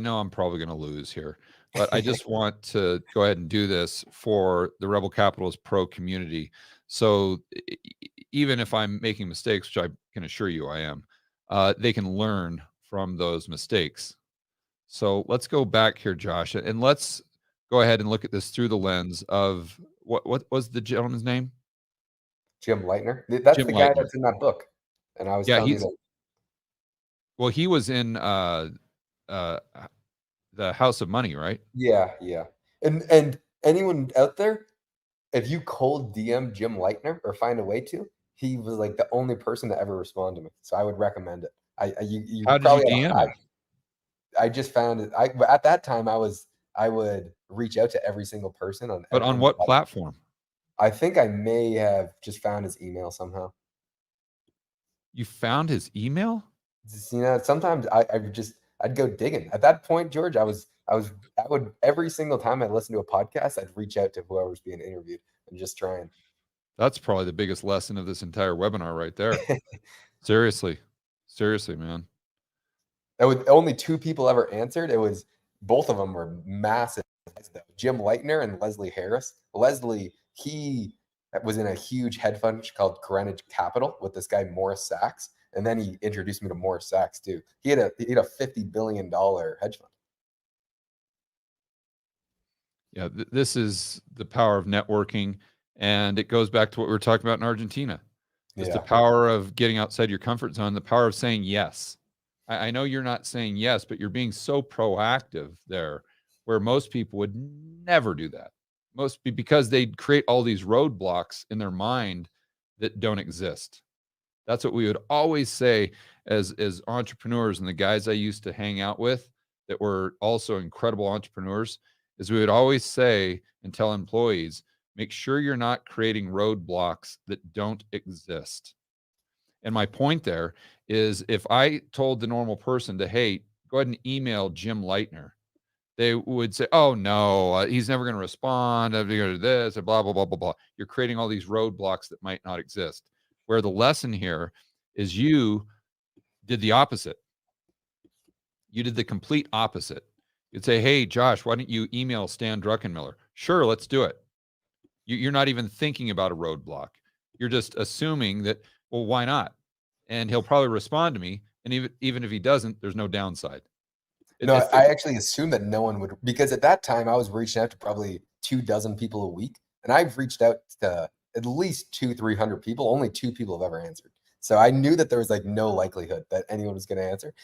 know I'm probably going to lose here, but I just want to go ahead and do this for the Rebel Capitalist Pro community. So even if I'm making mistakes, which I can assure you I am, they can learn from those mistakes. So let's go back here, Josh, and let's go ahead and look at this through the lens of what was the gentleman's name? Jim Leitner. That's Jim the guy Leitner. that's in that book. And I was Yeah, telling you he's that. well, he was in uh, the House of Money, right? Yeah, yeah. And anyone out there, if you cold DM Jim Leitner or find a way to, he was like the only person to ever respond to me. So I would recommend it. You How did you probably DM him? I just found it. At that time I would reach out to every single person on But on in the what platform? I think I may have just found his email somehow. You found his email? Just, sometimes I'd go digging. At that point, George, I would every single time I listened to a podcast, I'd reach out to whoever was being interviewed and just try and That's probably the biggest lesson of this entire webinar right there. Seriously. Seriously, man. that was only two people ever answered. It was both of them were massive. Jim Leitner and Leslie Harris. Leslie, he was in a huge hedge fund called Greenwich Capital with this guy Morris Sachs, and then he introduced me to Morris Sachs too. He had a $50 billion hedge fund. Yeah, this is the power of networking, and it goes back to what we were talking about in Argentina. Just the Yeah. power of getting outside your comfort zone, the power of saying yes. I know you're not saying yes, but you're being so proactive there, where most people would never do that. Because they create all these roadblocks in their mind that don't exist. That's what we would always say as entrepreneurs, and the guys I used to hang out with that were also incredible entrepreneurs, is we would always say and tell employees, make sure you're not creating roadblocks that don't exist. And my point there is, if I told the normal person to, hey, go ahead and email Jim Leitner, they would say, oh no, he's never going to respond. I'm going to do this, and blah, blah, blah, blah, blah. You're creating all these roadblocks that might not exist. Where the lesson here is you did the opposite. You did the complete opposite. You'd say, hey, Josh, why don't you email Stan Druckenmiller? Sure, let's do it. You're not even thinking about a roadblock. You're just assuming that, well, why not? And he'll probably respond to me. And even if he doesn't, there's no downside. No, I actually assumed that no one would, because at that time I was reaching out to probably 24 people a week, and I've reached out to at least 300 people. Only two people have ever answered. So I knew that there was like no likelihood that anyone was going to answer.